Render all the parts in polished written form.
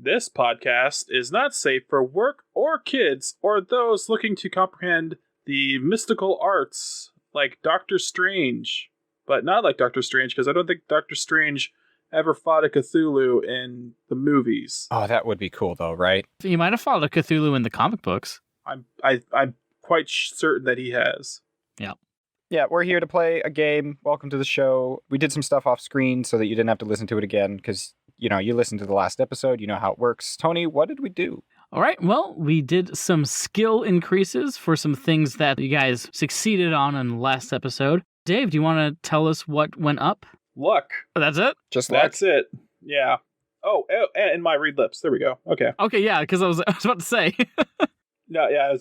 This podcast is not safe for work or kids or those looking to comprehend the mystical arts like Doctor Strange. But not like Doctor Strange, because I don't think Doctor Strange ever fought a Cthulhu in the movies. Oh, that would be cool, though, right? He might have fought a Cthulhu in the comic books. I'm quite certain that he has. Yeah. Yeah, we're here to play a game. Welcome to the show. We did some stuff off screen so that you didn't have to listen to it again, because, you know, you listened to the last episode, you know how it works. Tony, what did we do? All right, well, we did some skill increases for some things that you guys succeeded on in the last episode. Dave, do you want to tell us what went up? Luck. Oh, that's it? Just luck? That's it. Yeah. Oh, and my read lips. There we go. Okay. Okay, yeah, because I was about to say. No, yeah,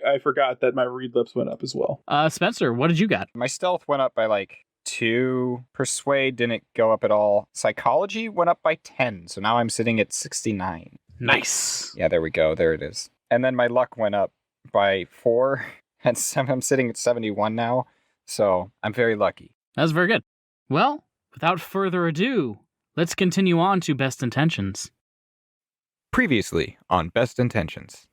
I forgot that my read lips went up as well. Spencer, what did you got? My stealth went up by like 2. Persuade didn't go up at all. Psychology went up by 10, so now I'm sitting at 69. Nice. Yeah, there we go. There it is. And then my luck went up by 4, and I'm sitting at 71 now, so I'm very lucky. That's very good. Well, without further ado, let's continue on to Best Intentions. Previously on Best Intentions.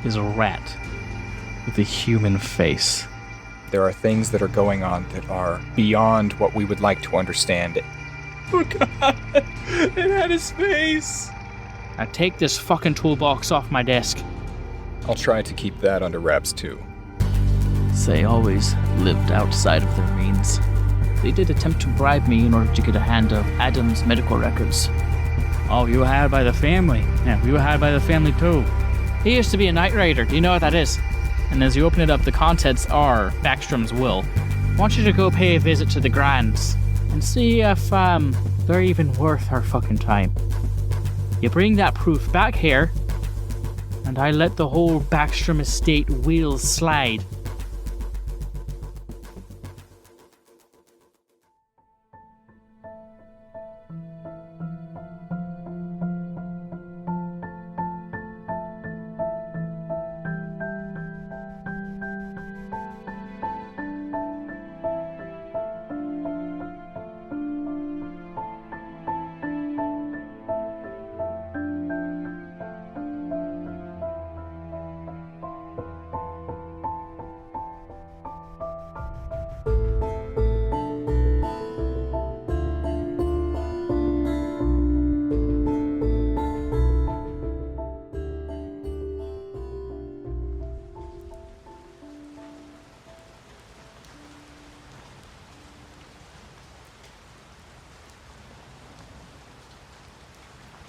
Is a rat with a human face. There are things that are going on that are beyond what we would like to understand. Oh god, it had his face. Now take this fucking toolbox off my desk. I'll try to keep that under wraps too. They always lived outside of their means. They did attempt to bribe me in order to get a hand of Adam's medical records. Oh, you were hired by the family. Yeah, we were hired by the family too. He used to be a night rider. Do you know what that is? And as you open it up, the contents are Backstrom's will. I want you to go pay a visit to the Grands and see if they're even worth our fucking time. You bring that proof back here, and I let the whole Backstrom estate wheels slide.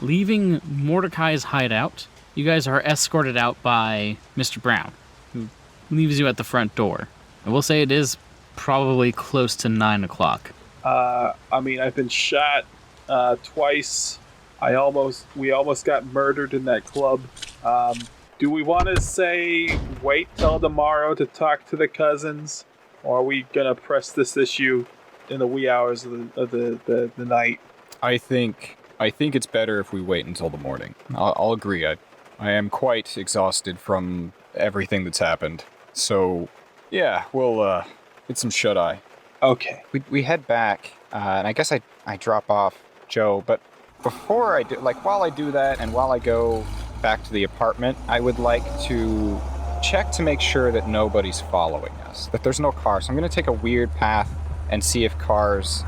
Leaving Mordecai's hideout, you guys are escorted out by Mr. Brown, who leaves you at the front door. I will say it is probably close to 9 o'clock. I mean, I've been shot twice. We almost got murdered in that club. Do we want to say wait till tomorrow to talk to the cousins, or are we gonna press this issue in the wee hours of the night? I think it's better if we wait until the morning. I'll agree. I am quite exhausted from everything that's happened. So, yeah, we'll get some shut-eye. Okay. We head back, and I guess I drop off Joe, but before I do, while I do that and while I go back to the apartment, I would like to check to make sure that nobody's following us, that there's no car. So I'm going to take a weird path and see if cars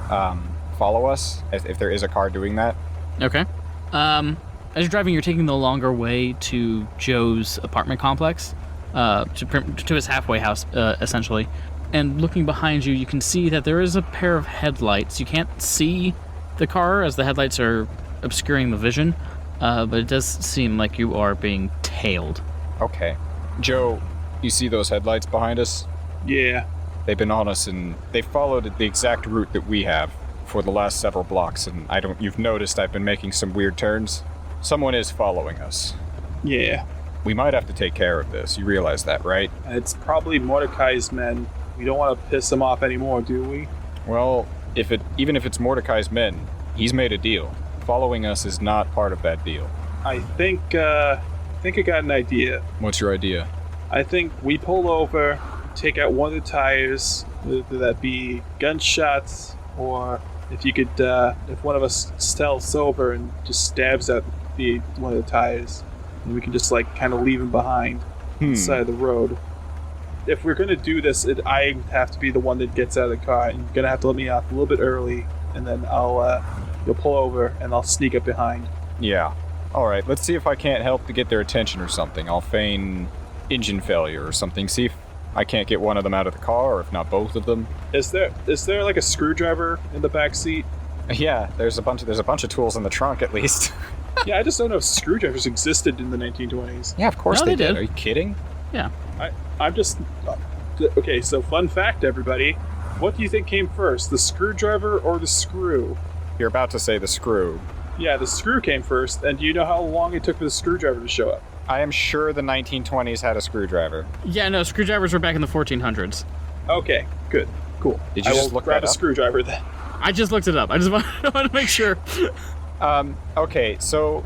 follow us, if there is a car doing that. Okay. As you're driving, you're taking the longer way to Joe's apartment complex, to his halfway house, essentially. And looking behind you, you can see that there is a pair of headlights. You can't see the car as the headlights are obscuring the vision, but it does seem like you are being tailed. Okay. Joe, you see those headlights behind us? Yeah. They've been on us, and they followed the exact route that we have for the last several blocks, and you've noticed I've been making some weird turns. Someone is following us. Yeah. We might have to take care of this. You realize that, right? It's probably Mordecai's men. We don't want to piss them off anymore, do we? Well, even if it's Mordecai's men, he's made a deal. Following us is not part of that deal. I think I got an idea. What's your idea? I think we pull over, take out one of the tires, whether that be gunshots or if you could, if one of us stealths over and just stabs at one of the tires, and we can just like kind of leave him behind on the side of the road. If we're gonna do this, I have to be the one that gets out of the car, and you're gonna have to let me off a little bit early, and then you'll pull over, and I'll sneak up behind. Yeah. All right, let's see if I can't help to get their attention or something. I'll feign engine failure or something. See if I can't get one of them out of the car, or if not both of them. Is there like a screwdriver in the back seat? Yeah, there's a bunch of tools in the trunk at least. Yeah, I just don't know if screwdrivers existed in the 1920s. Yeah, of course No, they they did. did. Are you kidding? Yeah. I'm just... Okay, so fun fact, everybody. What do you think came first, the screwdriver or the screw? You're about to say the screw. Yeah, the screw came first, and do you know how long it took for the screwdriver to show up? I am sure the 1920s had a screwdriver. Yeah, no, screwdrivers were back in the 1400s. Okay, good, cool. Did you I just will look grab that a up? screwdriver then. I just looked it up. I just want to make sure. Okay, so...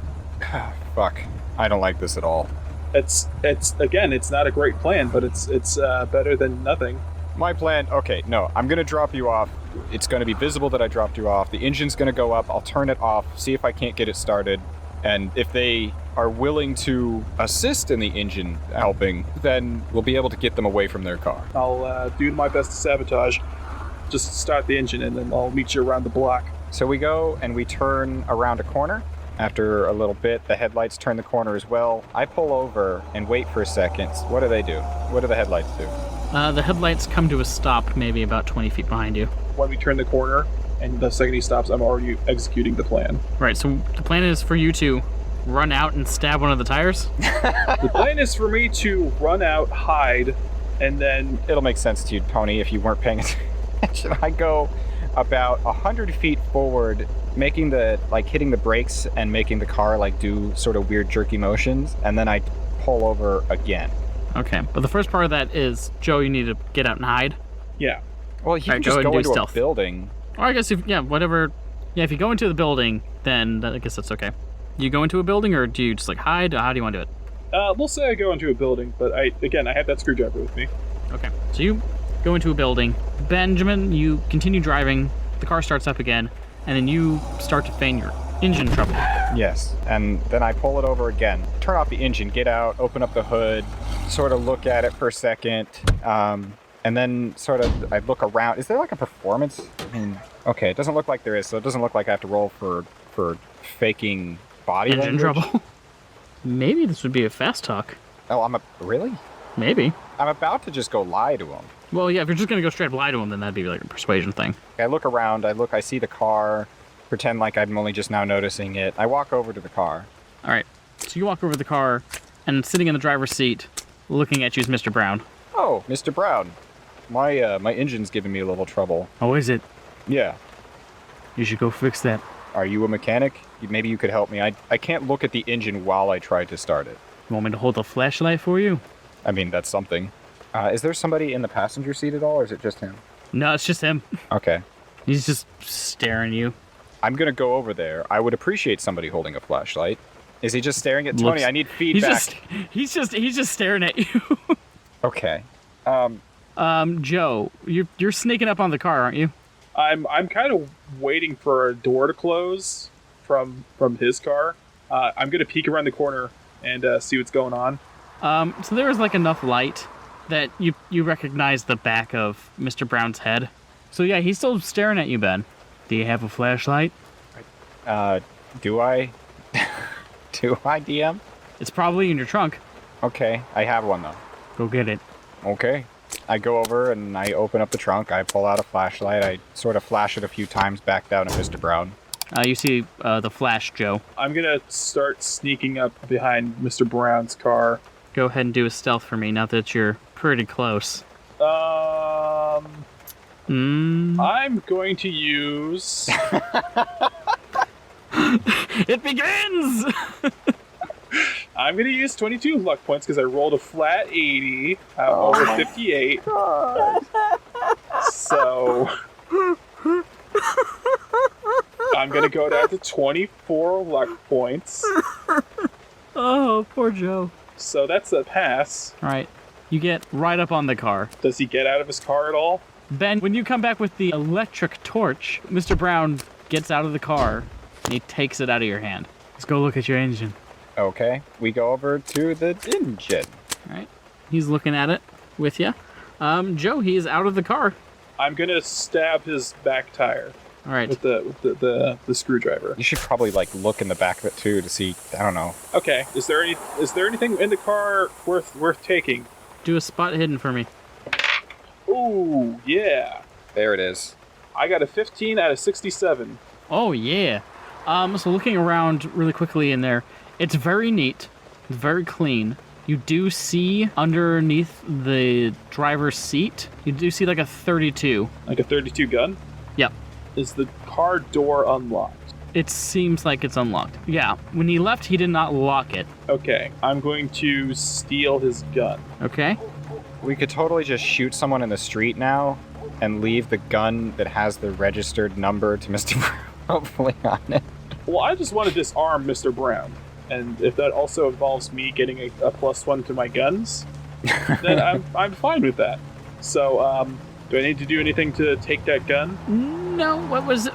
Fuck. I don't like this at all. It's not a great plan, but it's better than nothing. My plan... Okay, no, I'm gonna drop you off. It's gonna be visible that I dropped you off. The engine's gonna go up. I'll turn it off, see if I can't get it started. And if they are willing to assist in the engine helping, then we'll be able to get them away from their car. I'll do my best to sabotage. Just start the engine, and then I'll meet you around the block. So we go and we turn around a corner. After a little bit, the headlights turn the corner as well. I pull over and wait for a second. What do they do? What do the headlights do? The headlights come to a stop maybe about 20 feet behind you. When we turn the corner, and the second he stops, I'm already executing the plan. Right, so the plan is for you to run out and stab one of the tires? The plan is for me to run out, hide, and then... It'll make sense to you, Tony, if you weren't paying attention. I go about 100 feet forward, hitting the brakes and making the car do sort of weird jerky motions, and then I pull over again. Okay, but the first part of that is, Joe, you need to get out and hide. Yeah. Well, you Alright, can just go ahead and go do into stealth. a building. Or I guess if you go into the building, then I guess that's okay. You go into a building, or do you just hide? Or how do you want to do it? We'll say I go into a building, but I have that screwdriver with me. Okay, so you go into a building. Benjamin, you continue driving. The car starts up again, and then you start to feign your engine trouble. Yes, and then I pull it over again. Turn off the engine, get out, open up the hood, sort of look at it for a second, and then I look around. Is there a performance? Okay, it doesn't look like there is, so it doesn't look like I have to roll for faking body Engine language. trouble? Maybe this would be a fast talk. Oh, really? Maybe. I'm about to just go lie to him. Well, yeah, if you're just going to go straight up lie to him, then that'd be a persuasion thing. I look around, I see the car, pretend like I'm only just now noticing it. I walk over to the car. All right, so you walk over to the car, and sitting in the driver's seat, looking at you is Mr. Brown. Oh, Mr. Brown. My engine's giving me a little trouble. Oh, is it? Yeah. You should go fix that. Are you a mechanic? Maybe you could help me. I can't look at the engine while I try to start it. You want me to hold the flashlight for you? I mean, that's something. Is there somebody in the passenger seat at all, or is it just him? No, it's just him. Okay. He's just staring at you. I'm gonna go over there. I would appreciate somebody holding a flashlight. Is he just staring at Tony? I need feedback. He's just staring at you. Okay. Joe, you're sneaking up on the car, aren't you? I'm kind of waiting for a door to close from his car. I'm gonna peek around the corner and see what's going on. So there is enough light that you recognize the back of Mr. Brown's head. So yeah, he's still staring at you, Ben. Do you have a flashlight? Do I? Do I, DM? It's probably in your trunk. Okay, I have one though. Go get it. Okay. I go over and I open up the trunk. I pull out a flashlight. I sort of flash it a few times back down at Mr. Brown. You see the flash, Joe. I'm gonna start sneaking up behind Mr. Brown's car. Go ahead and do a stealth for me, now that you're pretty close. I'm going to use... It begins! I'm going to use 22 luck points because I rolled a flat 80 over 58. So... I'm going to go down to 24 luck points. Oh, poor Joe. So that's a pass. All right, you get right up on the car. Does he get out of his car at all? Ben, when you come back with the electric torch, Mr. Brown gets out of the car and he takes it out of your hand. Let's go look at your engine. Okay, we go over to the engine. All right. He's looking at it with you. Joe, he is out of the car. I'm gonna stab his back tire All right. with the screwdriver. You should probably look in the back of it too to see. I don't know. Okay. Is there anything in the car worth taking? Do a spot hidden for me. Ooh, yeah. There it is. I got a 15 out of 67. Oh, yeah. So looking around really quickly in there, it's very neat, it's very clean. You do see underneath the driver's seat, you do see like a 32. Like a 32 gun? Yep. Is the car door unlocked? It seems like it's unlocked. Yeah, when he left, he did not lock it. Okay, I'm going to steal his gun. Okay? We could totally just shoot someone in the street now and leave the gun that has the registered number to Mr. Brown hopefully on it. Well, I just want to disarm Mr. Brown. And if that also involves me getting a +1 to my guns, then I'm fine with that. So, do I need to do anything to take that gun? No, what was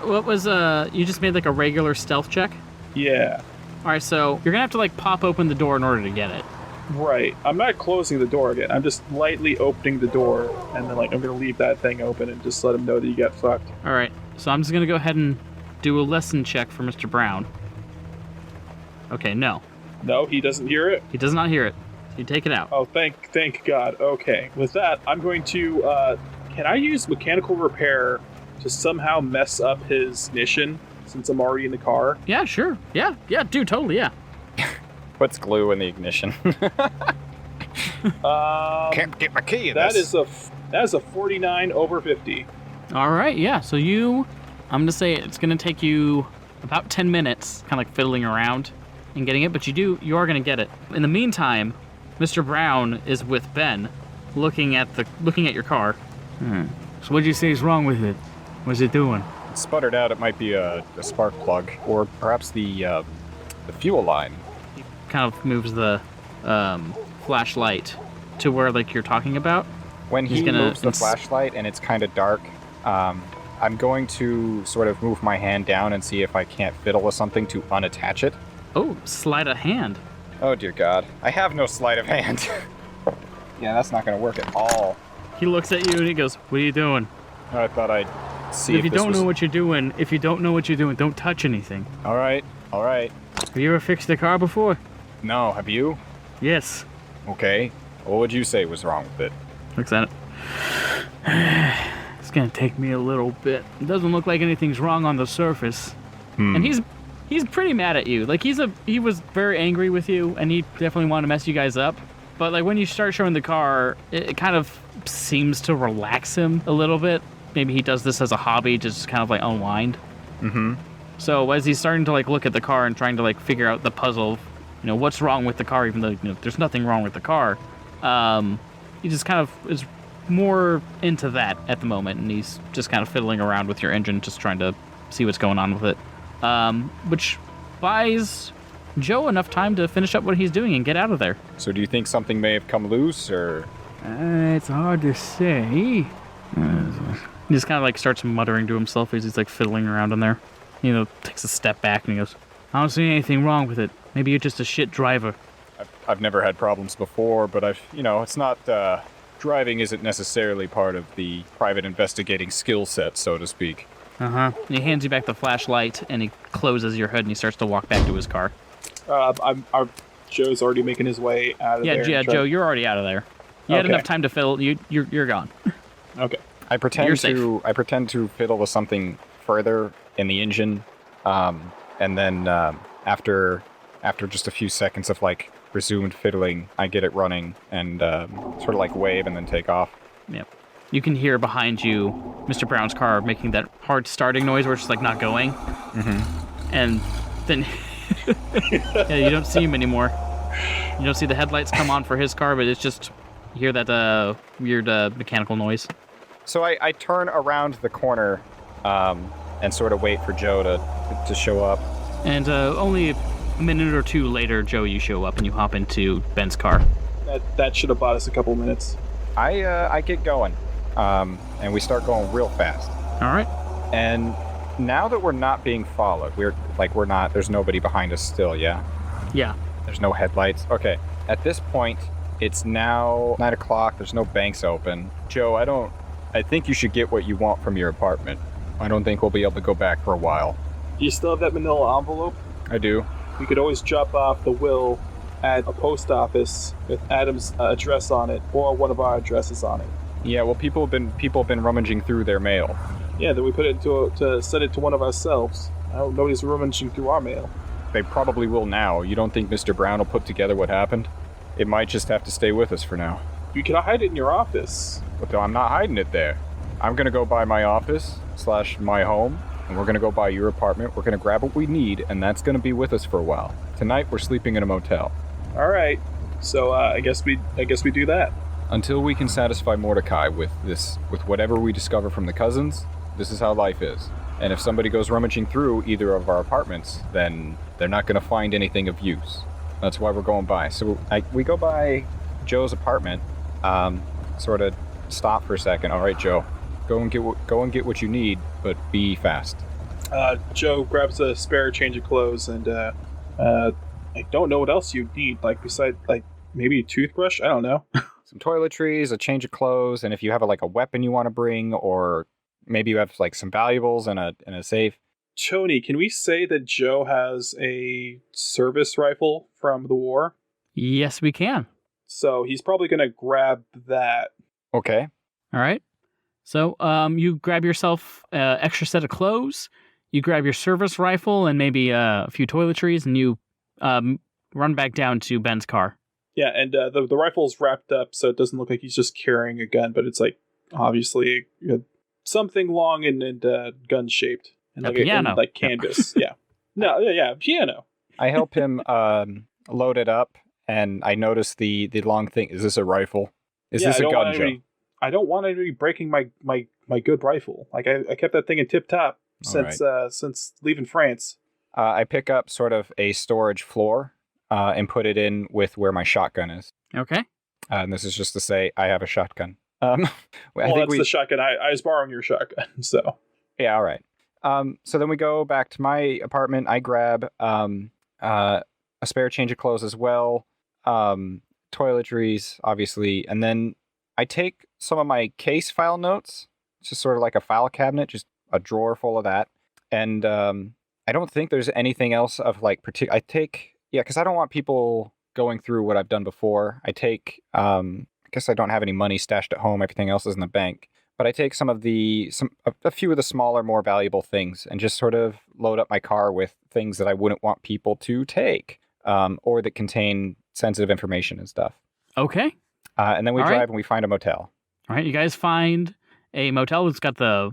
you just made like a regular stealth check? Yeah. All right, so you're gonna have to like pop open the door in order to get it. Right. I'm not closing the door again. I'm just lightly opening the door, and then I'm gonna leave that thing open and just let him know that you got fucked. All right, so I'm just gonna go ahead and do a lesson check for Mr. Brown. Okay, no. No, he doesn't hear it? He does not hear it. So you take it out. Oh, thank God. Okay. With that, I'm going to, can I use mechanical repair to somehow mess up his ignition since I'm already in the car? Yeah, sure. Yeah, dude, totally, yeah. Puts glue in the ignition. Can't get my key in that this. That is a 49 over 50. All right, yeah, so I'm gonna say it's gonna take you about 10 minutes, kind of like fiddling around and getting it, but you are gonna get it. In the meantime, Mr. Brown is with Ben, looking at your car. So what'd you say is wrong with it? What's it doing? It sputtered out. It might be a spark plug, or perhaps the fuel line. Kind of moves the flashlight to where like you're talking about. When he moves the flashlight and it's kind of dark, I'm going to sort of move my hand down and see if I can't fiddle with something to unattach it. Oh, sleight of hand. Oh dear God, I have no sleight of hand. Yeah, that's not going to work at all. He looks at you and he goes, "What are you doing?" I thought I'd see if you don't know what you're doing, don't touch anything. All right. Have you ever fixed a car before? No, have you? Yes. Okay. What would you say was wrong with it? Looks at it. It's gonna take me a little bit. It doesn't look like anything's wrong on the surface. And he's pretty mad at you. Like he was very angry with you, and he definitely wanted to mess you guys up. But like when you start showing the car, it kind of seems to relax him a little bit. Maybe he does this as a hobby, just kind of like unwind. Mm-hmm. So as he's starting to like look at the car and trying to like figure out the puzzle, what's wrong with the car, even though there's nothing wrong with the car, he just kind of is more into that at the moment, and he's just kind of fiddling around with your engine, just trying to see what's going on with it, which buys Joe enough time to finish up what he's doing and get out of there. So do you think something may have come loose, or? It's hard to say. He just kind of like starts muttering to himself as he's like fiddling around in there. Takes a step back and he goes, "I don't see anything wrong with it. Maybe you're just a shit driver." I've never had problems before, but it's not, driving isn't necessarily part of the private investigating skill set, so to speak. And he hands you back the flashlight and he closes your hood and he starts to walk back to his car. Joe's already making his way out of there. Yeah, Joe, you're already out of there. You had enough time to fiddle. You're gone. Okay. I pretend to fiddle with something further in the engine, and then after just a few seconds of like resumed fiddling, I get it running and sort of like wave and then take off. Yep. You can hear behind you Mr. Brown's car making that hard starting noise where it's just like not going. Mm-hmm. And then you don't see him anymore. You don't see the headlights come on for his car, but it's just you hear that weird mechanical noise. So I turn around the corner and sort of wait for Joe to show up. And only a minute or two later, Joe, you show up and you hop into Ben's car. That should have bought us a couple minutes. I get going. and we start going real fast. All right. And now that we're not being followed, there's nobody behind us still, yeah? Yeah. There's no headlights. Okay. At this point, it's now 9 o'clock. There's no banks open. Joe, I think you should get what you want from your apartment. I don't think we'll be able to go back for a while. Do you still have that manila envelope? I do. We could always drop off the will at a post office with Adam's address on it, or one of our addresses on it. Yeah, well, people have been rummaging through their mail. Yeah, then we put it to send it to one of ourselves. Nobody's rummaging through our mail. They probably will now. You don't think Mr. Brown will put together what happened? It might just have to stay with us for now. You can hide it in your office. But I'm not hiding it there. I'm gonna go by my office / my home, and we're gonna go by your apartment. We're gonna grab what we need, and that's gonna be with us for a while. Tonight we're sleeping in a motel. All right. So I guess we do that. Until we can satisfy Mordecai with whatever we discover from the cousins, this is how life is. And if somebody goes rummaging through either of our apartments, then they're not going to find anything of use. That's why we're going by. So we go by Joe's apartment, sort of stop for a second. All right, Joe, go and get what you need, but be fast. Joe grabs a spare change of clothes, and I don't know what else you need, besides maybe a toothbrush. I don't know. Some toiletries, a change of clothes, and if you have a weapon you want to bring, or maybe you have some valuables in a safe. Tony, can we say that Joe has a service rifle from the war? Yes, we can. So he's probably going to grab that. Okay. All right. So you grab yourself an extra set of clothes, you grab your service rifle and maybe a few toiletries, and you run back down to Ben's car. Yeah, and the rifle's wrapped up, so it doesn't look like he's just carrying a gun, but it's obviously something long and gun-shaped. And a piano. And canvas. Yeah. Yeah, piano. I help him load it up, and I notice the long thing. Is this a rifle? Is this a gun, Joe? I don't want anybody breaking my good rifle. I kept that thing in tip-top since leaving France. I pick up sort of a storage floor and put it in with where my shotgun is. Okay. And this is just to say I have a shotgun. The shotgun. I was borrowing your shotgun, so. Yeah, all right. So then we go back to my apartment. I grab a spare change of clothes as well, toiletries, obviously, and then I take some of my case file notes. It's just sort of like a file cabinet, just a drawer full of that. And I don't think there's anything else of particular. Because I don't want people going through what I've done before. I take, I guess I don't have any money stashed at home. Everything else is in the bank. But I take a few of the smaller, more valuable things and just sort of load up my car with things that I wouldn't want people to take, or that contain sensitive information and stuff. Okay. And then we drive and we find a motel. All right, you guys find a motel that's got the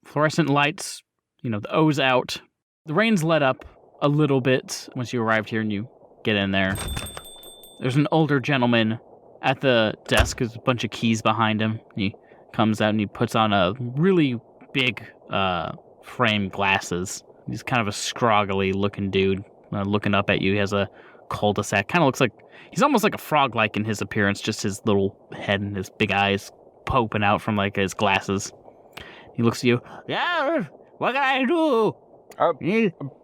fluorescent lights, the O's out. The rain's let up a little bit once you arrived here and you get in there. There's an older gentleman at the desk. There's a bunch of keys behind him. He comes out and he puts on a really big frame glasses. He's kind of a scroggly looking dude looking up at you. He has a cul-de-sac. Kind of looks like he's almost like a frog-like in his appearance, just his little head and his big eyes poking out from his glasses. He looks at you. Yeah, what can I do?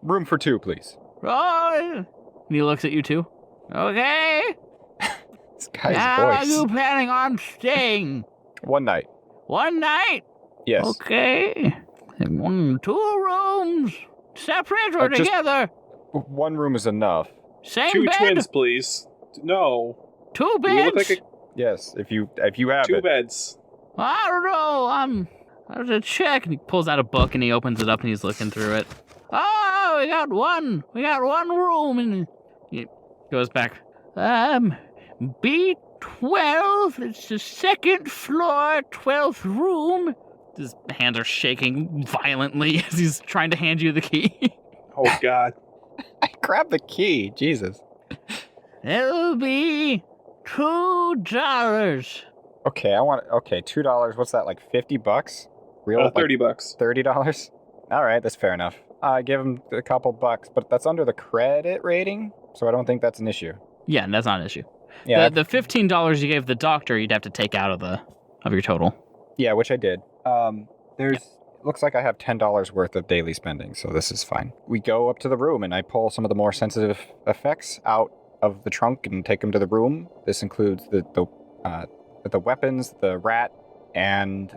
Room for two, please. Oh, and he looks at you too. Okay. This guy's How voice. are you planning on staying? One night. One night? Yes. Okay. 2 rooms. Separate or Just- together? One room is enough. Same 2 bed? twins, please. No. 2 You beds? look like Yes, if you have 2 it. beds. I don't know. I have to check. And he pulls out a book and he opens it up and he's looking through it. Oh, we got one room. And he goes back. B12. It's the 2nd floor, 12th room. His hands are shaking violently as he's trying to hand you the key. Oh, God. I grabbed the key. Jesus. It'll be $2. Okay, $2. What's that, $50? Real? $30. $30? All right, that's fair enough. I give him a couple bucks, but that's under the credit rating, so I don't think that's an issue. Yeah, that's not an issue. Yeah. The $15 you gave the doctor, you'd have to take out of your total. Yeah, which I did. Looks like I have $10 worth of daily spending, so this is fine. We go up to the room, and I pull some of the more sensitive effects out of the trunk and take them to the room. This includes the weapons, the rat, and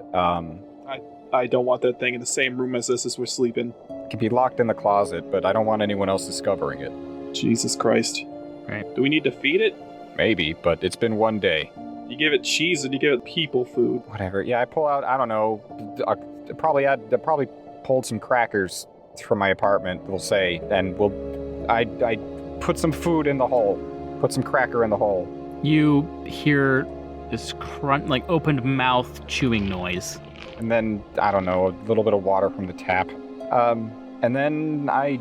I don't want that thing in the same room as us as we're sleeping. it can be locked in the closet, but I don't want anyone else discovering it. Jesus Christ. Right. Do we need to feed it? Maybe, but it's been one day. You give it cheese or do you give it people food? Whatever. Yeah, I pull out, I don't know, I probably pulled some crackers from my apartment, we'll say, and I put some food in the hole. Put some cracker in the hole. You hear this opened mouth chewing noise. And then, I don't know, a little bit of water from the tap. And then I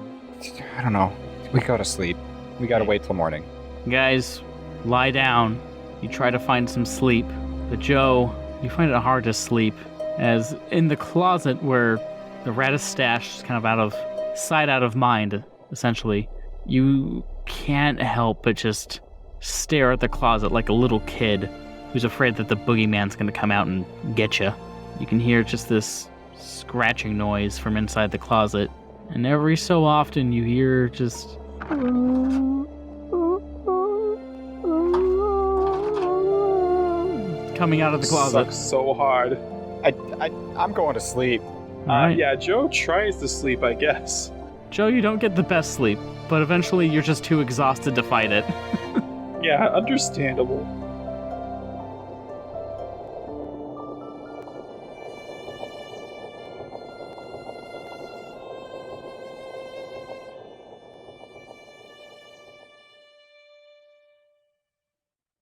don't know, we go to sleep. We gotta wait till morning. You guys lie down. You try to find some sleep. But Joe, you find it hard to sleep, as in the closet where the rat is stashed, kind of out of sight, out of mind, essentially, you can't help but just stare at the closet like a little kid who's afraid that the boogeyman's going to come out and get you. You can hear just this scratching noise from inside the closet, and every so often you hear just... coming out of the closet. Sucks so hard. I'm going to sleep. All right. Yeah, Joe tries to sleep, I guess. Joe, you don't get the best sleep, but eventually you're just too exhausted to fight it. Yeah, understandable.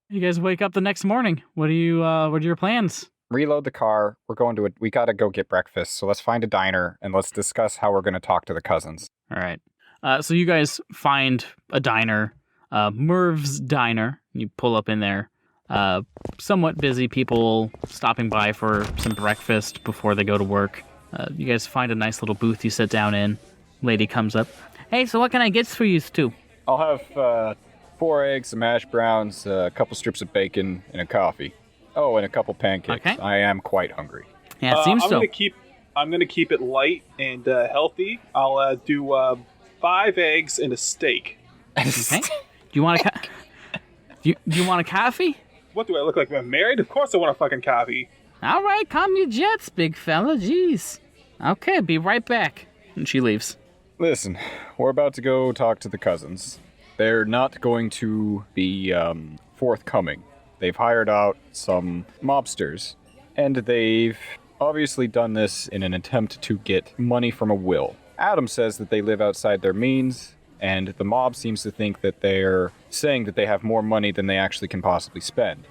You guys wake up the next morning. What are your plans? Reload the car. We gotta go get breakfast, so let's find a diner and let's discuss how we're gonna talk to the cousins. All right. So you guys find a diner, Merv's Diner. You pull up in there. Somewhat busy, people stopping by for some breakfast before they go to work. You guys find a nice little booth you sit down in. Lady comes up. Hey, so what can I get for you two? I'll have 4 eggs, some hash browns, a couple strips of bacon, and a coffee. Oh, and a couple pancakes. Okay. I am quite hungry. Yeah, it seems I'm so. gonna keep it light and healthy. I'll do 5 eggs and a steak. Okay. Do you want a do you want a coffee? What do I look like? I'm married? Of course I want a fucking coffee. All right, calm your jets, big fella. Jeez. Okay, be right back. And she leaves. Listen, we're about to go talk to the cousins. They're not going to be forthcoming. They've hired out some mobsters, and they've obviously done this in an attempt to get money from a will. Adam says that they live outside their means, and the mob seems to think that they're saying that they have more money than they actually can possibly spend.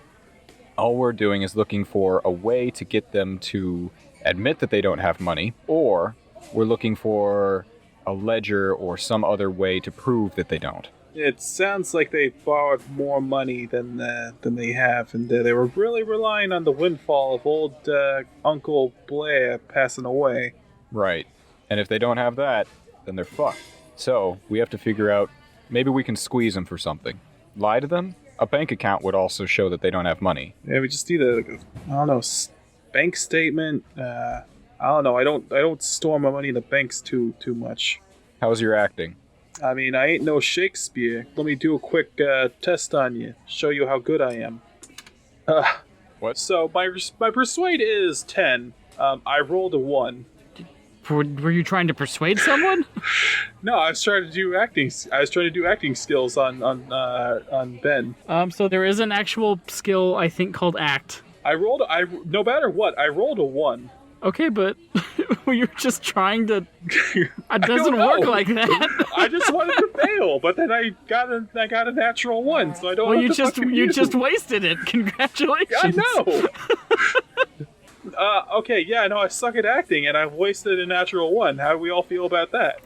All we're doing is looking for a way to get them to admit that they don't have money, or we're looking for a ledger or some other way to prove that they don't. It sounds like they borrowed more money than they have, and they were really relying on the windfall of old Uncle Blair passing away. Right. And if they don't have that, then they're fucked. So, we have to figure out, maybe we can squeeze them for something. Lie to them? A bank account would also show that they don't have money. Yeah, we just need bank statement. I don't know. I don't store my money in the banks too much. How's your acting? I mean, I ain't no Shakespeare. Let me do a quick test on you. Show you how good I am. What? So my persuade is 10. I rolled a 1. Were you trying to persuade someone? No, I was trying to do acting. I was trying to do acting skills on Ben. So there is an actual skill, I think, called act. No matter what, I rolled a 1. Okay, but you're just trying to... It doesn't work like that. I just wanted to fail, but then I got a natural 1, so I don't. Well, have you to just fucking you use just it. wasted it. Congratulations. I know. Okay, yeah, no, I suck at acting, and I've wasted a natural 1. How do we all feel about that?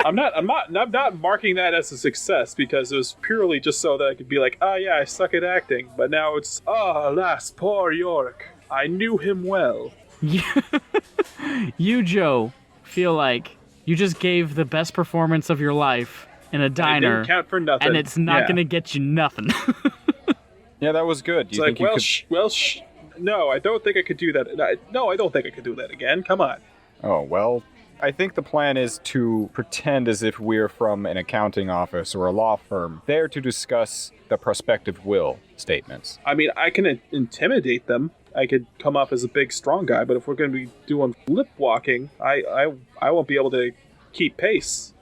I'm not marking that as a success because it was purely just so that I could be like, yeah, I suck at acting. But now it's, alas, poor Yorick. I knew him well. You, Joe, feel like you just gave the best performance of your life in a diner. It didn't count for nothing. And it's not going to get you nothing. Yeah, that was good. It's like, No, I don't think I could do that. No, I don't think I could do that again. Come on. Oh, well, I think the plan is to pretend as if we're from an accounting office or a law firm, there to discuss the prospective will statements. I mean, I can intimidate them. I could come off as a big, strong guy, but if we're going to be doing lip walking, I won't be able to keep pace.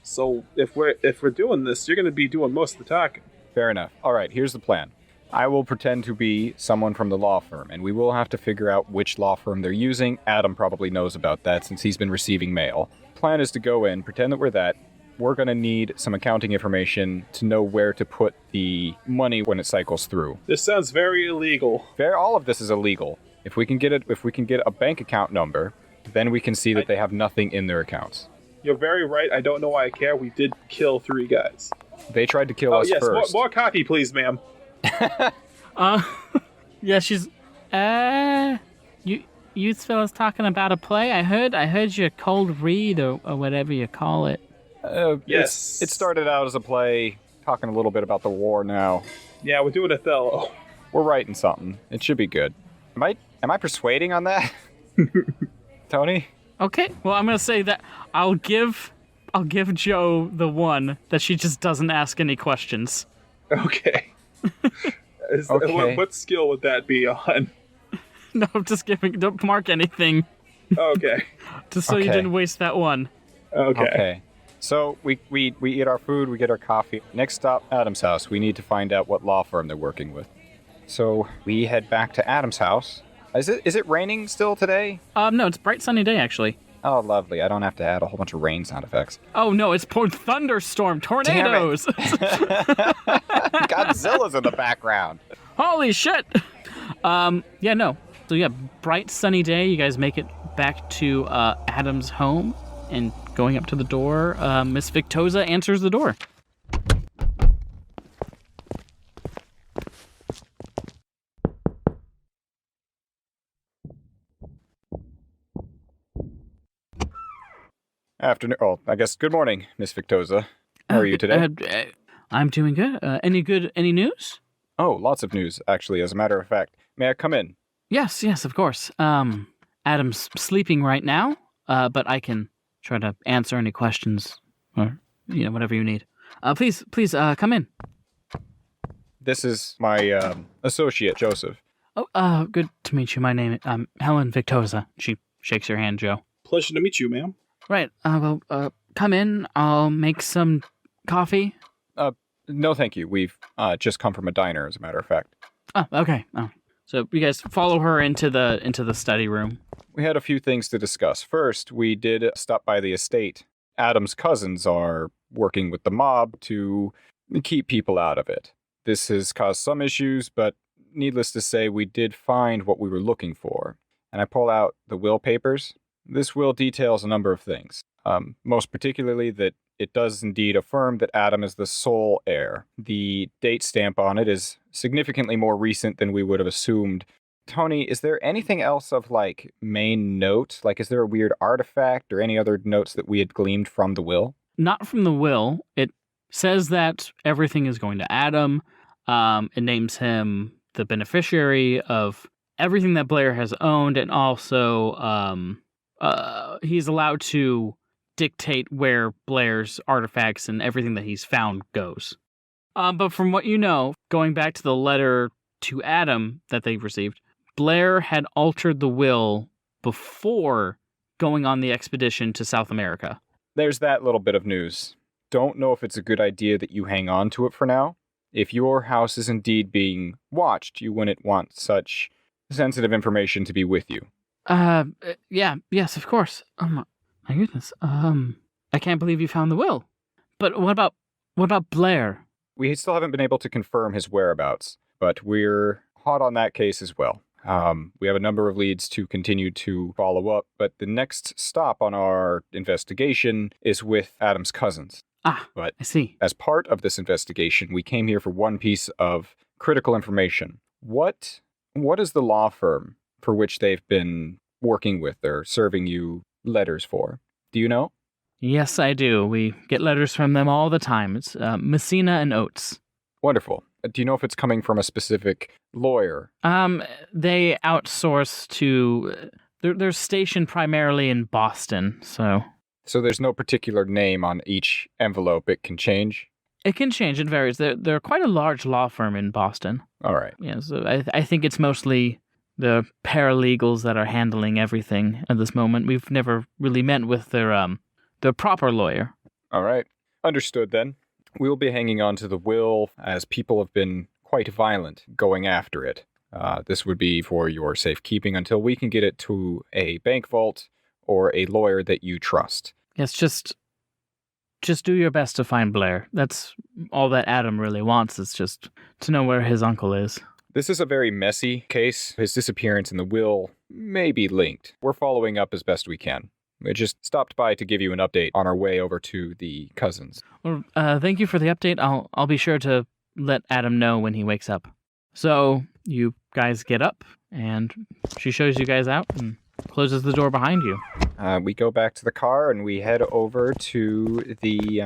So if we're doing this, you're going to be doing most of the talking. Fair enough. All right, here's the plan. I will pretend to be someone from the law firm, and we will have to figure out which law firm they're using. Adam probably knows about that since he's been receiving mail. Plan is to go in, pretend that we're that. We're going to need some accounting information to know where to put the money when it cycles through. This sounds very illegal. All of this is illegal. If we can get a bank account number, then we can see that they have nothing in their accounts. You're very right. I don't know why I care. We did kill 3 guys. They tried to kill us yes, first. More copy, please, ma'am. Yeah, she's, you fellas talking about a play? I heard you cold read or whatever you call it. Yes. It started out as a play, talking a little bit about the war now. Yeah, we're doing Othello. We're writing something. It should be good. Am I persuading on that? Tony? Okay, well, I'm gonna say that I'll give Jo the one that she just doesn't ask any questions. Okay. Okay. What skill would that be on? No, I'm just giving. Don't mark anything. Okay. Just so you didn't waste that one. Okay. So we eat our food, we get our coffee. Next stop, Adam's house. We need to find out what law firm they're working with. So we head back to Adam's house. Is it raining still today? No, it's a bright sunny day actually. Oh, lovely. I don't have to add a whole bunch of rain sound effects. Oh no, it's poured thunderstorm, tornadoes. Godzilla's in the background. Holy shit. Yeah, no. So yeah, bright sunny day. You guys make it back to Adam's home, and going up to the door, Miss Victoza answers the door. Afternoon. Oh, I guess good morning, Miss Victoza. How are you today? I'm doing good. Any news? Oh, lots of news, actually, as a matter of fact. May I come in? Yes, of course. Adam's sleeping right now, but I can try to answer any questions or, whatever you need. Please, come in. This is my associate, Joseph. Oh, good to meet you. My name is Helen Victoza. She shakes your hand, Joe. Pleasure to meet you, ma'am. Right. Well, come in. I'll make some coffee. No, thank you. We've just come from a diner, as a matter of fact. Oh, okay. Oh. So you guys follow her into the study room. We had a few things to discuss. First, we did stop by the estate. Adam's cousins are working with the mob to keep people out of it. This has caused some issues, but needless to say, we did find what we were looking for. And I pull out the will papers. This will details a number of things. Most particularly that it does indeed affirm that Adam is the sole heir. The date stamp on it is significantly more recent than we would have assumed. Tony, is there anything else of, main note? Is there a weird artifact or any other notes that we had gleaned from the will? Not from the will. It says that everything is going to Adam. It names him the beneficiary of everything that Blair has owned, and also he's allowed to dictate where Blair's artifacts and everything that he's found goes. But from what you know, going back to the letter to Adam that they received, Blair had altered the will before going on the expedition to South America. There's that little bit of news. Don't know if it's a good idea that you hang on to it for now. If your house is indeed being watched, you wouldn't want such sensitive information to be with you. Yes, of course. My goodness. I can't believe you found the will. But what about Blair? We still haven't been able to confirm his whereabouts, but we're hot on that case as well. We have a number of leads to continue to follow up, but the next stop on our investigation is with Adam's cousins. But I see. As part of this investigation, we came here for one piece of critical information. What is the law firm for which they've been working with or serving you letters for? Do you know? Yes, I do. We get letters from them all the time. It's Messina and Oates. Wonderful. Do you know if it's coming from a specific lawyer? They outsource to. They're stationed primarily in Boston, so. So there's no particular name on each envelope. It can change? It can change. It varies. They're quite a large law firm in Boston. All right. Yeah, so I think it's mostly the paralegals that are handling everything at this moment. We've never really met with their proper lawyer. All right. Understood then. We will be hanging on to the will as people have been quite violent going after it. This would be for your safekeeping until we can get it to a bank vault or a lawyer that you trust. Yes, just do your best to find Blair. That's all that Adam really wants, is just to know where his uncle is. This is a very messy case. His disappearance and the will may be linked. We're following up as best we can. We just stopped by to give you an update on our way over to the cousins. Well, thank you for the update. I'll be sure to let Adam know when he wakes up. So you guys get up, and she shows you guys out and closes the door behind you. We go back to the car and we head over to the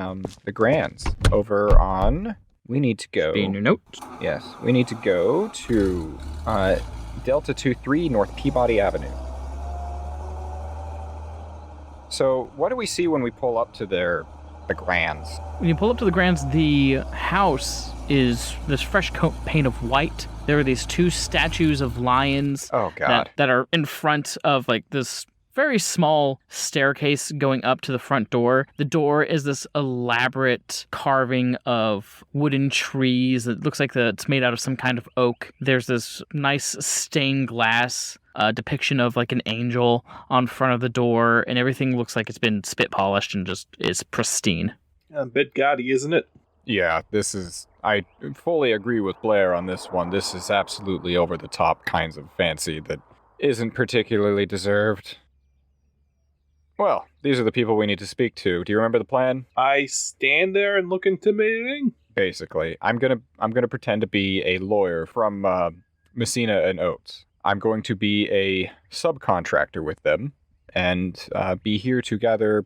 Grands. Over on. We need to go. Be in your note. Yes, we need to go to Delta 23 North Peabody Avenue. So, what do we see when we pull up to the Grands? When you pull up to the Grands, the house is this fresh coat paint of white. There are these two statues of lions that are in front of like this very small staircase going up to the front door. The door is this elaborate carving of wooden trees. It looks like it's made out of some kind of oak. There's this nice stained glass depiction of like an angel on front of the door, and everything looks like it's been spit polished and just is pristine. A bit gaudy, isn't it? Yeah, I fully agree with Blair on this one. This is absolutely over the top kinds of fancy that isn't particularly deserved. Well, these are the people we need to speak to. Do you remember the plan? I stand there and look intimidating. Basically, I'm gonna pretend to be a lawyer from Messina and Oates. I'm going to be a subcontractor with them and be here to gather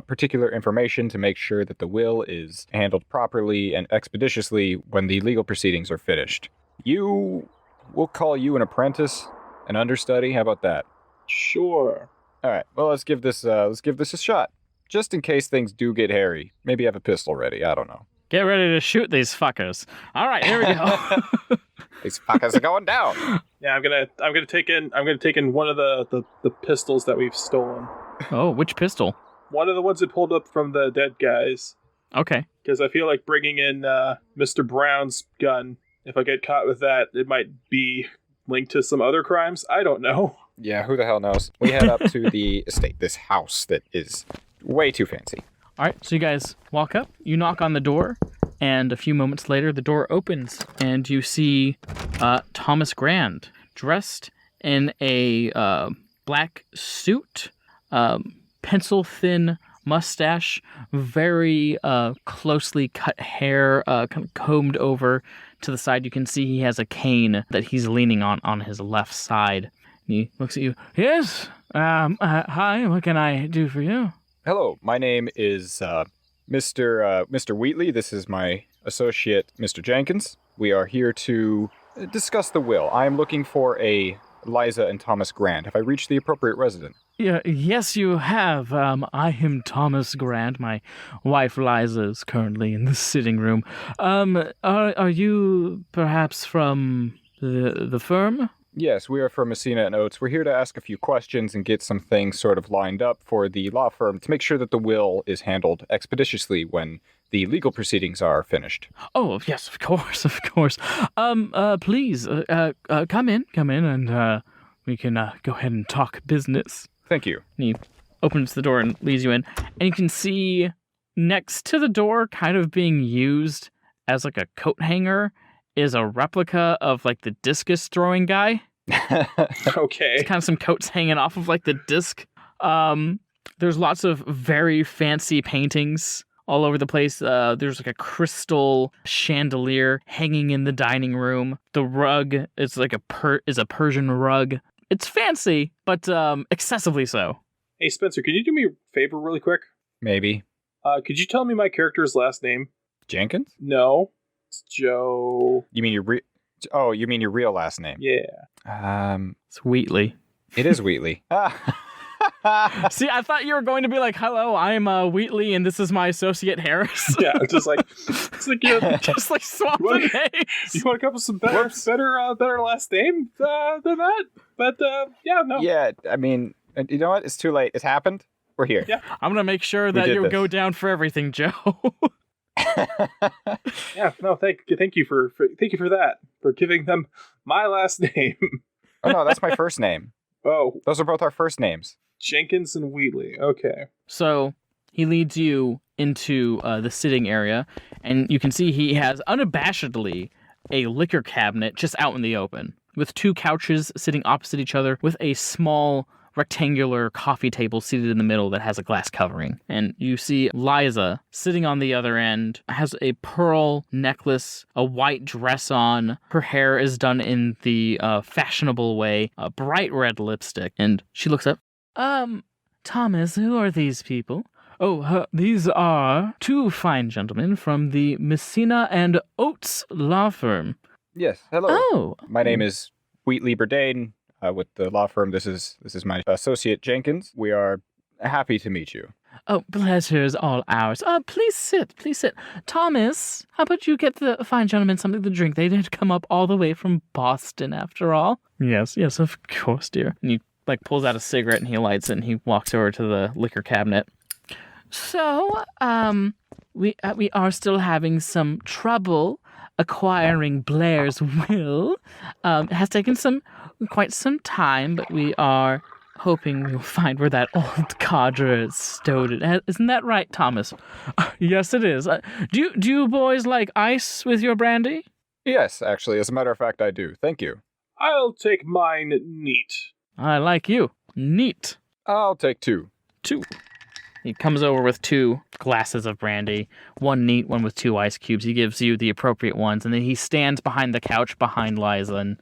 particular information to make sure that the will is handled properly and expeditiously when the legal proceedings are finished. We'll call you an apprentice, an understudy. How about that? Sure. All right. Well, let's give this a shot, just in case things do get hairy. Maybe have a pistol ready. I don't know. Get ready to shoot these fuckers. All right, here we go. These fuckers are going down. Yeah, I'm gonna take in one of the pistols that we've stolen. Oh, which pistol? One of the ones that pulled up from the dead guys. Okay. Because I feel like bringing in Mr. Brown's gun, if I get caught with that, it might be linked to some other crimes. I don't know. Yeah, who the hell knows? We head up to the estate, this house that is way too fancy. All right, so you guys walk up, you knock on the door, and a few moments later, the door opens, and you see Thomas Grand, dressed in a black suit, pencil-thin mustache, very closely cut hair, kind of combed over to the side. You can see he has a cane that he's leaning on his left side. And he looks at you. Yes? Hi, what can I do for you? Hello, my name is Mr. Wheatley. This is my associate, Mr. Jenkins. We are here to discuss the will. I am looking for a Liza and Thomas Grand. Have I reached the appropriate resident? Yeah, yes, you have. I am Thomas Grant. My wife Liza is currently in the sitting room. Are you perhaps from the firm? Yes, we are from Messina and Oates. We're here to ask a few questions and get some things sort of lined up for the law firm to make sure that the will is handled expeditiously when the legal proceedings are finished. Oh, yes, of course, of course. Please, come in, and we can go ahead and talk business. Thank you. And he opens the door and leads you in, and you can see next to the door, kind of being used as like a coat hanger, is a replica of like the discus throwing guy. Okay. It's kind of some coats hanging off of like the disc. There's lots of very fancy paintings all over the place. There's like a crystal chandelier hanging in the dining room. The rug is like a Persian rug. It's fancy, but excessively so. Hey Spencer, could you do me a favor really quick? Maybe. Could you tell me my character's last name? Jenkins? No. It's Joe. You mean you mean your real last name? Yeah. It's Wheatley. It is Wheatley. See, I thought you were going to be like, "Hello, I'm Wheatley, and this is my associate Harris." Yeah, it's like just like swap the names. You want to come up with some better last name than that? But yeah, no. Yeah, I mean, you know what? It's too late. It's happened. We're here. Yeah. I'm gonna make sure that you go down for everything, Joe. Yeah, no, thank you for that, for giving them my last name. Oh no, that's my first name. Oh, those are both our first names. Jenkins and Wheatley. Okay. So he leads you into the sitting area, and you can see he has unabashedly a liquor cabinet just out in the open, with 2 couches sitting opposite each other, with a small rectangular coffee table seated in the middle that has a glass covering. And you see Liza sitting on the other end, has a pearl necklace, a white dress on. Her hair is done in the fashionable way, a bright red lipstick. And she looks up. Thomas, who are these people? Oh, these are 2 fine gentlemen from the Messina and Oates law firm. Yes, hello. Oh. My name is Wheatley Burdane. With the law firm, this is my associate Jenkins. We are happy to meet you. Oh, pleasure is all ours. Please sit. Thomas, how about you get the fine gentleman something to drink? They did come up all the way from Boston, after all. Yes, of course, dear. And he pulls out a cigarette and he lights it and he walks over to the liquor cabinet. So, we are still having some trouble acquiring Blair's will. It has taken quite some time, but we are hoping we'll find where that old codger stowed it. Isn't that right, Thomas? Yes, it is. Do you boys like ice with your brandy? Yes, actually. As a matter of fact, I do. Thank you. I'll take mine neat. I like you. Neat. I'll take 2. 2. He comes over with 2 glasses of brandy, 1 neat, 1 with 2 ice cubes. He gives you the appropriate ones, and then he stands behind the couch behind Liza and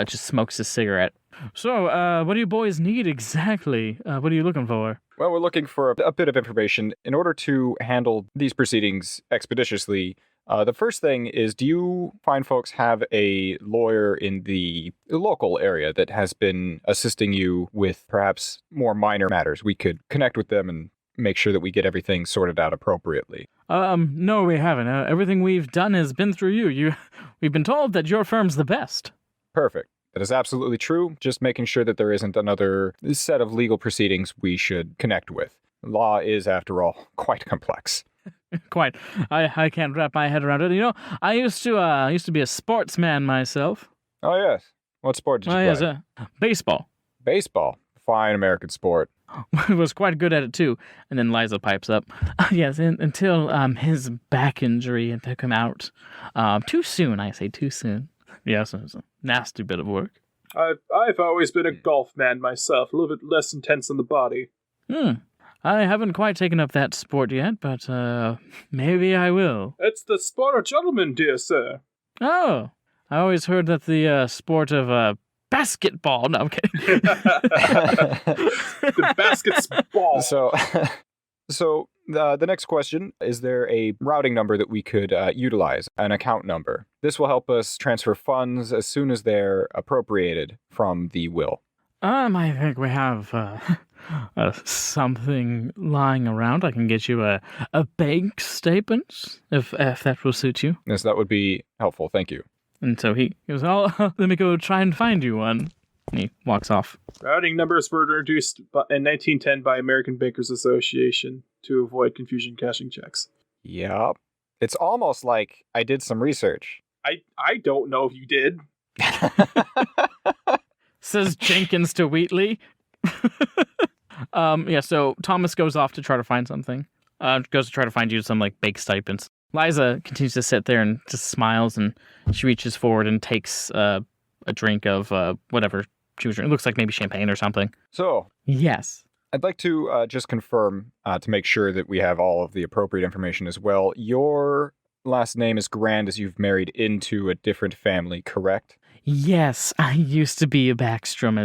just smokes his cigarette. So, what do you boys need exactly? What are you looking for? Well, we're looking for a bit of information. In order to handle these proceedings expeditiously, the first thing is, do you fine folks have a lawyer in the local area that has been assisting you with perhaps more minor matters? We could connect with them and make sure that we get everything sorted out appropriately. No, we haven't. Everything we've done has been through you. We've been told that your firm's the best. Perfect. That is absolutely true. Just making sure that there isn't another set of legal proceedings we should connect with. Law is, after all, quite complex. Quite. I can't wrap my head around it. You know, I used to be a sportsman myself. Oh, yes. What sport did you play? Yes, baseball. Baseball. Fine American sport. Was quite good at it, too. And then Liza pipes up. Yes, until his back injury took him out. Too soon, I say, too soon. Yes, it was a nasty bit of work. I've always been a golf man myself, a little bit less intense on the body. I haven't quite taken up that sport yet, but maybe I will. It's the sport of gentlemen, dear sir. Oh, I always heard that the sport of basketball. No, I'm kidding. The basketball. So the next question, is there a routing number that we could utilize, an account number? This will help us transfer funds as soon as they're appropriated from the will. I think we have something lying around. I can get you a bank statement, if that will suit you. Yes, that would be helpful. Thank you. And so he goes, let me go try and find you one. And he walks off. Routing numbers were introduced in 1910 by American Bankers Association to avoid confusion cashing checks. Yep. It's almost like I did some research. I don't know if you did. Says Jenkins to Wheatley. So Thomas goes off to try to find something. Goes to try to find you some bake stipends. Liza continues to sit there and just smiles, and she reaches forward and takes a drink of whatever she was drinking. It looks like maybe champagne or something. So, yes. I'd like to just confirm to make sure that we have all of the appropriate information as well. Your last name is Grand, as you've married into a different family, correct? Yes, I used to be a Backstrom,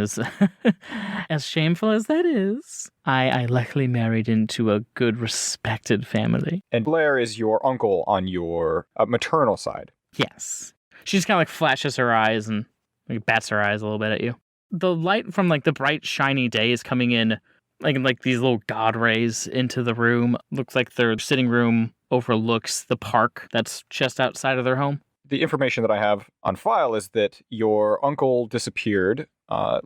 as shameful as that is. I luckily married into a good, respected family. And Blair is your uncle on your maternal side. Yes. She just kind of like flashes her eyes and like bats her eyes a little bit at you. The light from like the bright shiny day is coming in like these little god rays into the room. Looks like their sitting room overlooks the park that's just outside of their home. The information that I have on file is that your uncle disappeared,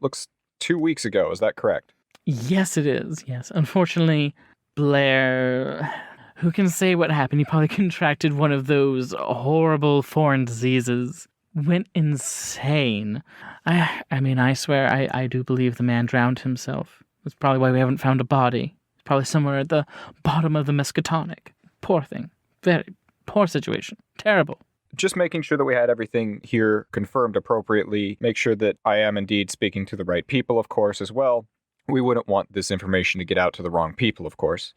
looks 2 weeks ago. Is that correct? Yes, it is. Yes. Unfortunately, Blair, who can say what happened? He probably contracted one of those horrible foreign diseases. Went insane. I mean, I swear, I do believe the man drowned himself. That's probably why we haven't found a body. It's probably somewhere at the bottom of the Miskatonic. Poor thing. Very poor situation. Terrible. Just making sure that we had everything here confirmed appropriately. Make sure that I am indeed speaking to the right people, of course, as well. We wouldn't want this information to get out to the wrong people, of course.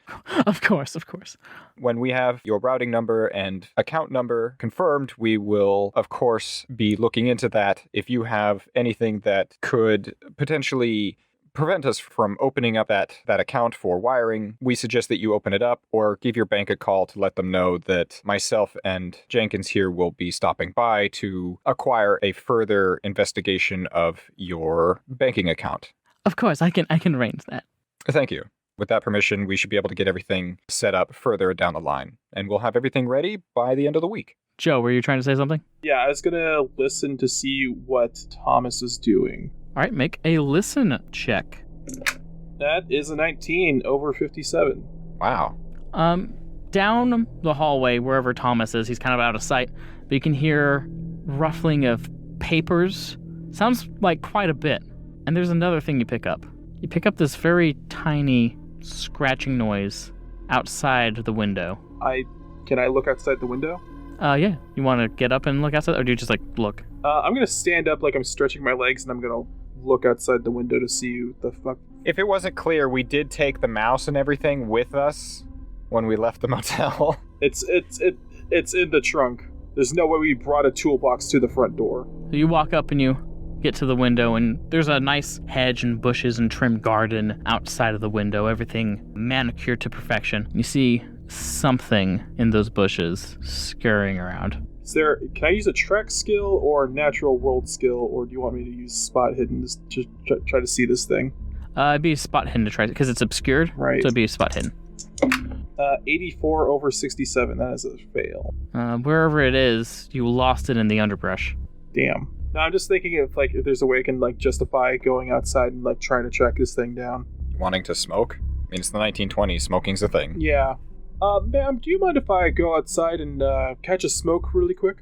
Of course. When we have your routing number and account number confirmed, we will, of course, be looking into that. If you have anything that could potentially prevent us from opening up that account for wiring, we suggest that you open it up or give your bank a call to let them know that myself and Jenkins here will be stopping by to acquire a further investigation of your banking account. Of course, I can arrange that. Thank you. With that permission, we should be able to get everything set up further down the line, and we'll have everything ready by the end of the week. Joe, were you trying to say something? Yeah, I was gonna listen to see what Thomas is doing. All right, make a listen check. That is a 19 over 57. Wow. Down the hallway, wherever Thomas is, he's kind of out of sight, but you can hear ruffling of papers. Sounds like quite a bit. And there's another thing you pick up. You pick up this very tiny scratching noise outside the window. Can I look outside the window? Yeah. You want to get up and look outside, or do you just, look? I'm gonna stand up like I'm stretching my legs, and I'm gonna look outside the window to see what the fuck. If it wasn't clear, we did take the mouse and everything with us when we left the motel. It's in the trunk. There's no way we brought a toolbox to the front door. So you walk up and you get to the window, and there's a nice hedge and bushes and trimmed garden outside of the window, everything manicured to perfection. You see something in those bushes scurrying around. Can I use a track skill or natural world skill, or do you want me to use spot hidden to try to see this thing? It'd be a spot hidden to try, because it's obscured, right? So it'd be a spot hidden. 84 over 67, that is a fail. Wherever it is, you lost it in the underbrush. Damn. No, I'm just thinking if there's a way I can justify going outside and trying to track this thing down. Wanting to smoke? I mean, it's the 1920s. Smoking's a thing. Yeah. Ma'am, do you mind if I go outside and catch a smoke really quick?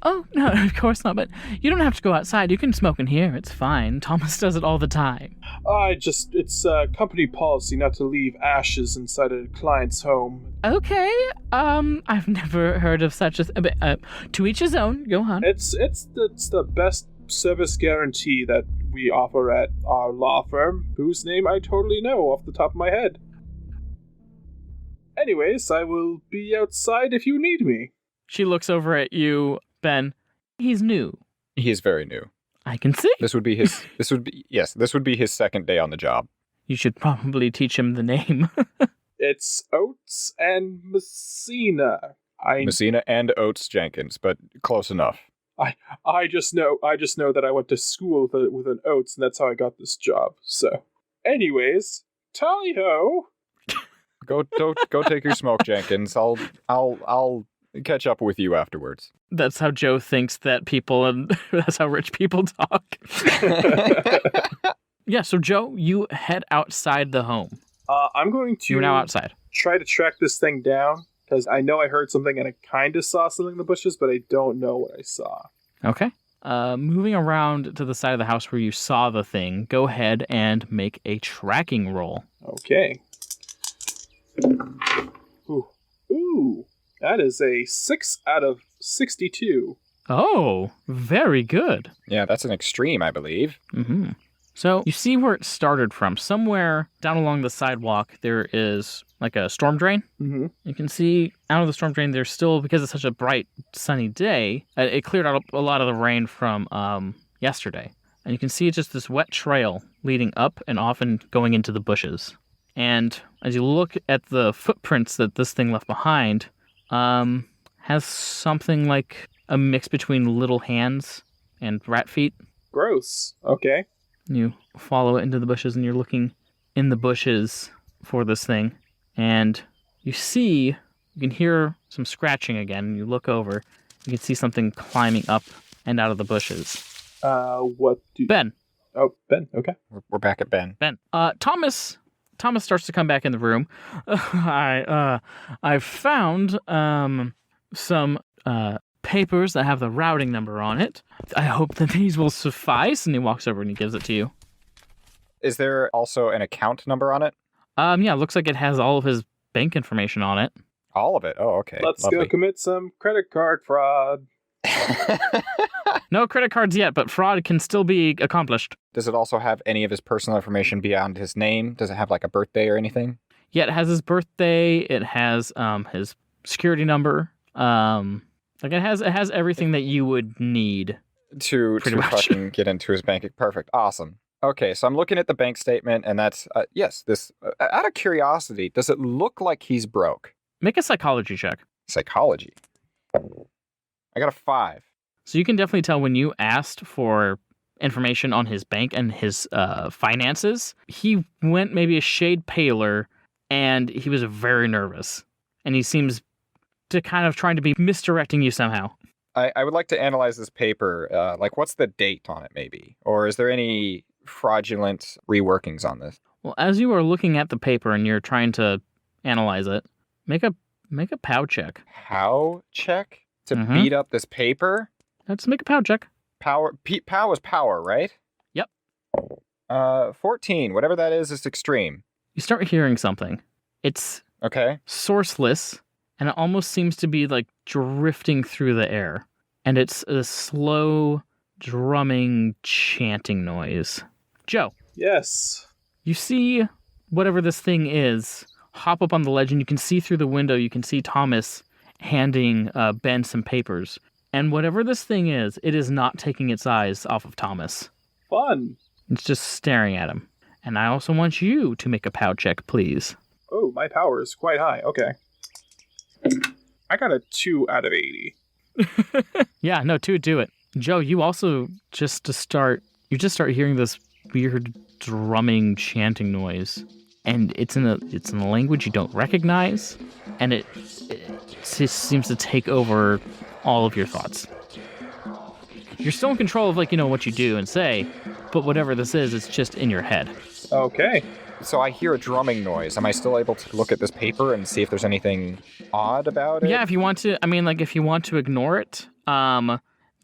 Oh, no, of course not, but you don't have to go outside. You can smoke in here. It's fine. Thomas does it all the time. It's company policy not to leave ashes inside a client's home. Okay, I've never heard of such a to each his own. Go on. It's the best service guarantee that we offer at our law firm, whose name I totally know off the top of my head. Anyways, I will be outside if you need me. She looks over at you, Ben. He's new. He is very new. I can see. This would be his second day on the job. You should probably teach him the name. It's Oates and Messina. Messina and Oates Jenkins, but close enough. I just know that I went to school with an Oates, and that's how I got this job. So, anyways, tally ho. Go take your smoke, Jenkins. I'll catch up with you afterwards. That's how Joe thinks that people, and that's how rich people talk. Yeah, so Joe, you head outside the home. I'm going to... You're now outside. Try to track this thing down, because I know I heard something and I kind of saw something in the bushes, but I don't know what I saw. Okay. Moving around to the side of the house where you saw the thing, go ahead and make a tracking roll. Okay. Ooh. That is a 6 out of 62. Oh, very good. Yeah, that's an extreme, I believe. Mm-hmm. So you see where it started from. Somewhere down along the sidewalk, there is like a storm drain. Mm-hmm. You can see out of the storm drain, there's still, because it's such a bright, sunny day, it cleared out a lot of the rain from yesterday. And you can see just this wet trail leading up and off and going into the bushes. And as you look at the footprints that this thing left behind, has something like a mix between little hands and rat feet. Gross. Okay. You follow it into the bushes, and you're looking in the bushes for this thing. And you can hear some scratching again. You look over, you can see something climbing up and out of the bushes. Ben. Oh, Ben. Okay. We're back at Ben. Ben. Thomas starts to come back in the room. I found some papers that have the routing number on it. I hope that these will suffice. And he walks over and he gives it to you. Is there also an account number on it? Yeah, it looks like it has all of his bank information on it. All of it? Oh, okay. Let's Lovely. go commit some credit card fraud. No credit cards yet, but fraud can still be accomplished. Does it also have any of his personal information beyond his name? Does it have like a birthday or anything? Yeah, it has his birthday. It has his security number. It has everything that you would need to fucking get into his bank. Perfect. Awesome. Okay, so I'm looking at the bank statement, and that's yes. This out of curiosity, does it look like he's broke? Make a psychology check. Psychology. I got a 5. So you can definitely tell when you asked for information on his bank and his finances, he went maybe a shade paler, and he was very nervous. And he seems to kind of trying to be misdirecting you somehow. I would like to analyze this paper. Like, what's the date on it, maybe? Or is there any fraudulent reworkings on this? Well, as you are looking at the paper and you're trying to analyze it, make a POW check. POW check? To beat up this paper? Let's make a POW check. POW is power, right? Yep. 14. Whatever that is extreme. You start hearing something. It's okay. Sourceless, and it almost seems to be like drifting through the air. And it's a slow, drumming, chanting noise. Joe. Yes. You see whatever this thing is hop up on the ledge, and you can see through the window, you can see Thomas handing Ben some papers. And whatever this thing is, it is not taking its eyes off of Thomas. Fun. It's just staring at him. And I also want you to make a POW check, please. Oh, my power is quite high. Okay. I got a 2 out of 80. Yeah, no, 2 do it. Joe, you also just start hearing this weird drumming, chanting noise. And it's in a language you don't recognize, and it just seems to take over all of your thoughts. You're still in control of what you do and say, but whatever this is, it's just in your head. Okay. So I hear a drumming noise. Am I still able to look at this paper and see if there's anything odd about it? Yeah, if you want to, if you want to ignore it,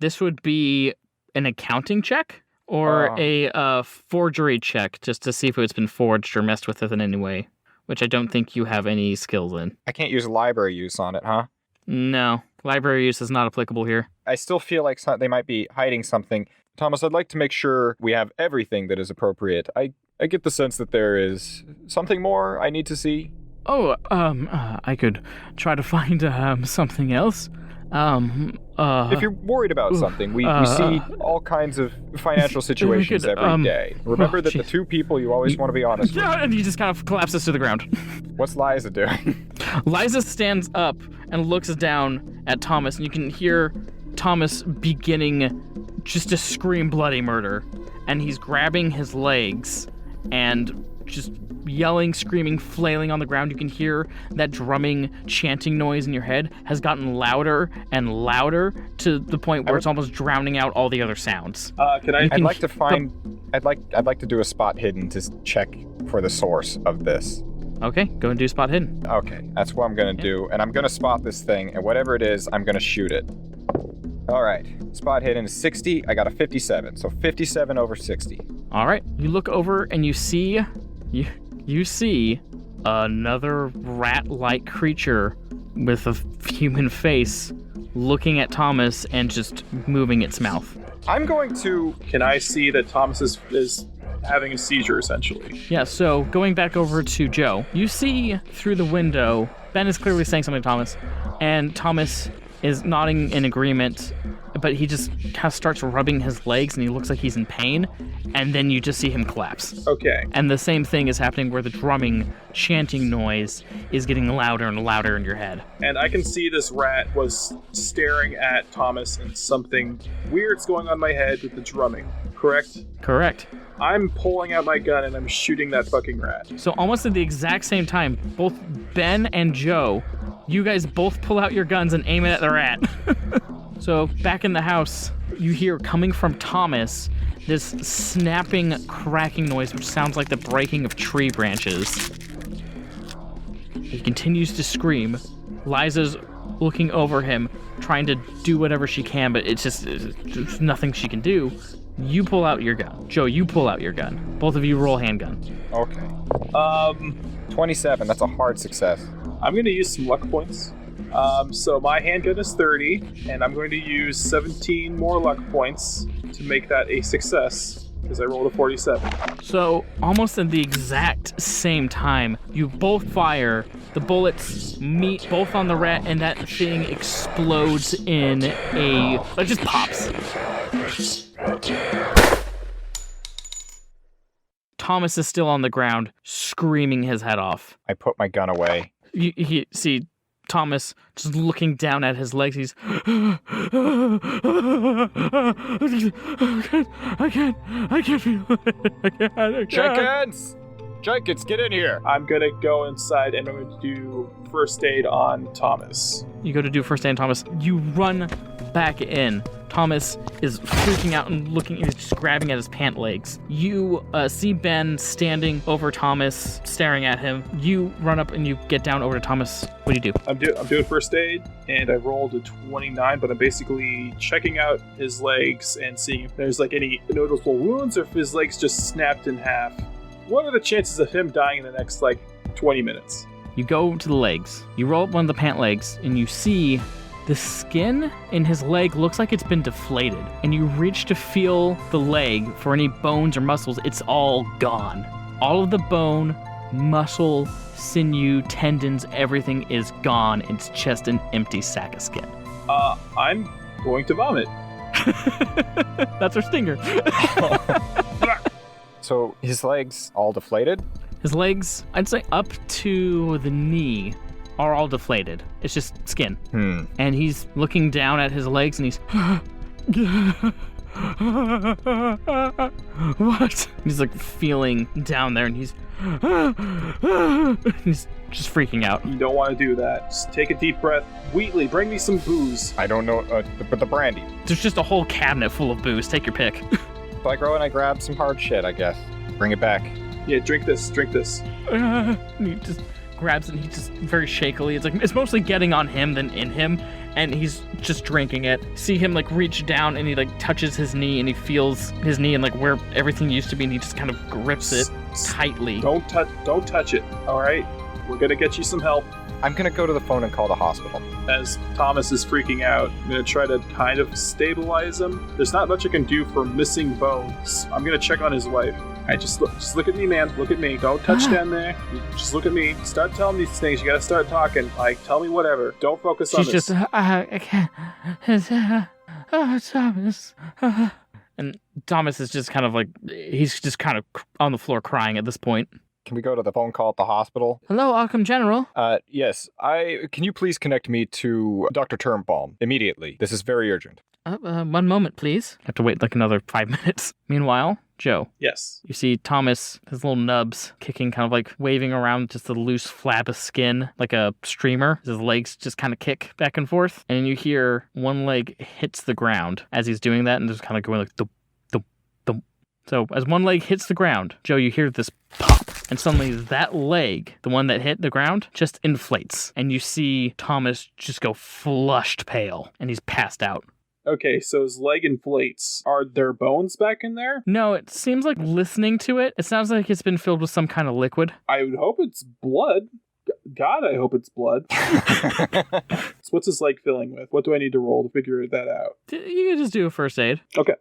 this would be an accounting check. Or a forgery check, just to see if it's been forged or messed with it in any way, which I don't think you have any skills in. I can't use library use on it, huh? No, library use is not applicable here. I still feel like they might be hiding something. Thomas, I'd like to make sure we have everything that is appropriate. I get the sense that there is something more I need to see. Oh, I could try to find something else. If you're worried about something, we see all kinds of financial situations every day. Remember that the 2 people you always want to be honest with. And he just kind of collapses to the ground. What's Liza doing? Liza stands up and looks down at Thomas, and you can hear Thomas beginning just to scream bloody murder. And he's grabbing his legs and just yelling, screaming, flailing on the ground. You can hear that drumming, chanting noise in your head has gotten louder and louder to the point where it's almost drowning out all the other sounds. I'd like to do a spot hidden to check for the source of this. Okay, go and do spot hidden. Okay, that's what I'm gonna do, and I'm gonna spot this thing, and whatever it is, I'm gonna shoot it. All right, spot hidden is 60. I got a 57, so 57 over 60. All right, you look over and you see another rat-like creature with a human face looking at Thomas and just moving its mouth. I'm going to... Can I see that Thomas is having a seizure, essentially? Yeah, so going back over to Joe, you see through the window, Ben is clearly saying something to Thomas, and Thomas is nodding in agreement, but he just kind of starts rubbing his legs and he looks like he's in pain, and then you just see him collapse. Okay. And the same thing is happening where the drumming, chanting noise is getting louder and louder in your head. And I can see this rat was staring at Thomas and something weird's going on in my head with the drumming, correct? Correct. I'm pulling out my gun and I'm shooting that fucking rat. So almost at the exact same time, both Ben and Joe, you guys both pull out your guns and aim it at the rat. So back in the house, you hear coming from Thomas this snapping, cracking noise, which sounds like the breaking of tree branches. He continues to scream. Liza's looking over him, trying to do whatever she can, but there's nothing she can do. You pull out your gun. Joe, you pull out your gun. Both of you roll handgun. Okay. 27, that's a hard success. I'm going to use some luck points. So my handgun is 30, and I'm going to use 17 more luck points to make that a success, because I rolled a 47. So, almost at the exact same time, you both fire. The bullets meet both on the rat, and that thing explodes in it just pops. Thomas is still on the ground, screaming his head off. I put my gun away. You see Thomas just looking down at his legs. He's, I can't feel it. Jenkins, get in here. I'm going to go inside and I'm going to do first aid on Thomas. You go to do first aid on Thomas. You run back in. Thomas is freaking out and he's just grabbing at his pant legs. You see Ben standing over Thomas, staring at him. You run up and you get down over to Thomas. What do you do? I'm doing first aid, and I rolled a 29, but I'm basically checking out his legs and seeing if there's like any noticeable wounds or if his legs just snapped in half. What are the chances of him dying in the next 20 minutes? You go to the legs. You roll up one of the pant legs, and you see the skin in his leg looks like it's been deflated. And you reach to feel the leg for any bones or muscles. It's all gone. All of the bone, muscle, sinew, tendons, everything is gone. It's just an empty sack of skin. I'm going to vomit. That's our stinger. So his legs all deflated? His legs, I'd say up to the knee, are all deflated. It's just skin. And he's looking down at his legs and he's... What? He's feeling down there and he's just freaking out. You don't want to do that. Just take a deep breath. Wheatley, bring me some booze. I don't know, but the brandy. There's just a whole cabinet full of booze. Take your pick. So I go and I grab some hard shit, I guess. Bring it back. Yeah, drink this. And he just grabs it and he just very shakily. It's mostly getting on him than in him. And he's just drinking it. See him reach down and he touches his knee and he feels his knee and where everything used to be and he just kind of grips it tightly. Don't touch it, all right? We're gonna get you some help. I'm gonna go to the phone and call the hospital. As Thomas is freaking out, I'm gonna try to kind of stabilize him. There's not much I can do for missing bones. I'm gonna check on his wife. All right, just look at me, man. Look at me. Don't touch down there. Just look at me. Start telling me these things. You gotta start talking. Tell me whatever. Don't focus on this. She's just, I can't. Thomas. And Thomas is just kind of he's just kind of on the floor crying at this point. Can we go to the phone call at the hospital? Hello, Arkham General. Yes. Can you please connect me to Dr. Turnbaum immediately? This is very urgent. 1 moment, please. I have to wait another 5 minutes. Meanwhile, Joe. Yes. You see Thomas, his little nubs kicking, kind of waving around just a loose flap of skin, like a streamer. His legs just kind of kick back and forth. And you hear one leg hits the ground as he's doing that and just kind of going thump, thump, thump. So as one leg hits the ground, Joe, you hear this pop. And suddenly that leg, the one that hit the ground, just inflates. And you see Thomas just go flushed pale. And he's passed out. Okay, so his leg inflates. Are there bones back in there? No, it seems like listening to it, it sounds like it's been filled with some kind of liquid. I would hope it's blood. God, I hope it's blood. So what's his leg filling with? What do I need to roll to figure that out? You can just do a first aid. Okay.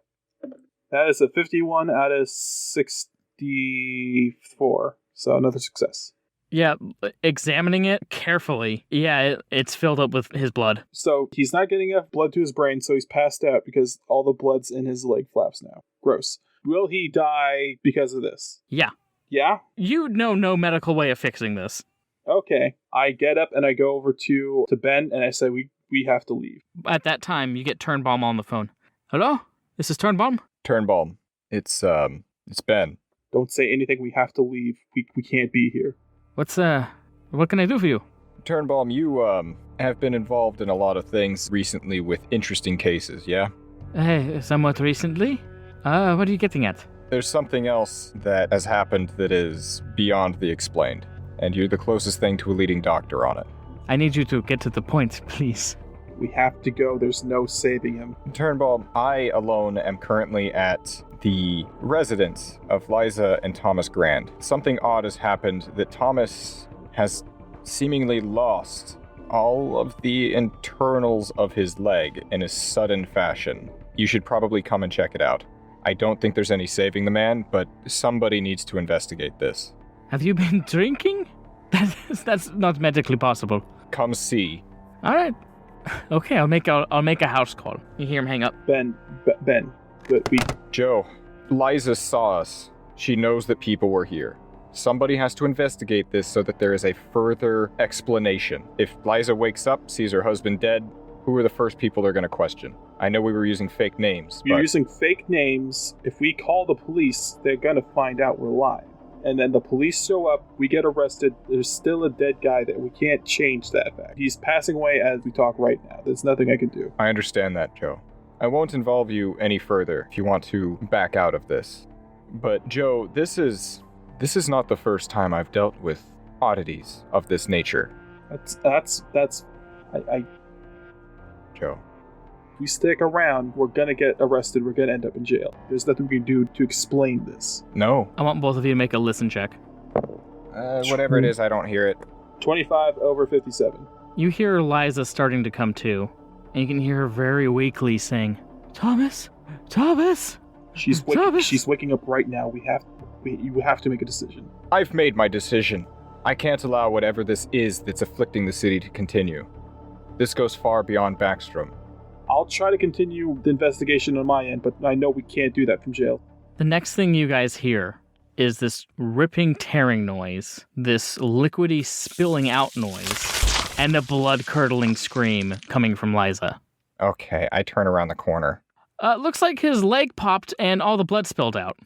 That is a 51 out of 64. So another success. Yeah, examining it carefully. Yeah, it's filled up with his blood. So he's not getting enough blood to his brain, so he's passed out because all the blood's in his leg flaps now. Gross. Will he die because of this? Yeah. Yeah? You know no medical way of fixing this. Okay. I get up and I go over to Ben and I say, we have to leave. At that time, you get Turnbaum on the phone. Hello? This is Turnbaum? Turnbaum, it's Ben. Don't say anything. We have to leave. We can't be here. What can I do for you? Turnbaum, you, have been involved in a lot of things recently with interesting cases, yeah? Somewhat recently? What are you getting at? There's something else that has happened that is beyond the explained, and you're the closest thing to a leading doctor on it. I need you to get to the point, please. We have to go. There's no saving him. Turnbaum, I alone am currently at the residence of Liza and Thomas Grand. Something odd has happened that Thomas has seemingly lost all of the internals of his leg in a sudden fashion. You should probably come and check it out. I don't think there's any saving the man, but somebody needs to investigate this. Have you been drinking? That's not medically possible. Come see. All right. Okay, I'll make a house call. You hear him hang up. Ben, Joe, Liza saw us. She knows that people were here. Somebody has to investigate this so that there is a further explanation. If Liza wakes up, sees her husband dead, who are the first people they're going to question? I know we were using fake names. You're using fake names. If we call the police, they're going to find out we're lying. And then the police show up, we get arrested, there's still a dead guy there. We can't change that fact. He's passing away as we talk right now. There's nothing I can do. I understand that, Joe. I won't involve you any further if you want to back out of this. But Joe, this is not the first time I've dealt with oddities of this nature. Joe. If we stick around, we're gonna get arrested, we're gonna end up in jail. There's nothing we can do to explain this. No. I want both of you to make a listen check. Whatever it is, I don't hear it. 25 over 57. You hear Liza starting to come to, and you can hear her very weakly saying, Thomas? She's waking up right now. You have to make a decision. I've made my decision. I can't allow whatever this is that's afflicting the city to continue. This goes far beyond Backstrom. I'll try to continue the investigation on my end, but I know we can't do that from jail. The next thing you guys hear is this ripping, tearing noise, this liquidy spilling out noise, and a blood-curdling scream coming from Liza. Okay, I turn around the corner. Looks like his leg popped and all the blood spilled out.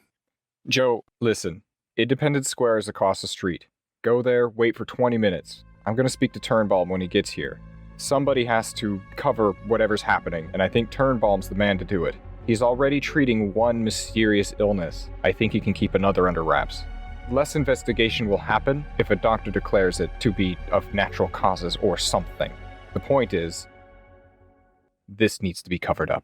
Joe, listen. Independence Square is across the street. Go there, wait for 20 minutes. I'm going to speak to Turnbaum when he gets here. Somebody has to cover whatever's happening, and I think Turnbaum's the man to do it. He's already treating one mysterious illness. I think he can keep another under wraps. Less investigation will happen if a doctor declares it to be of natural causes or something. The point is, this needs to be covered up.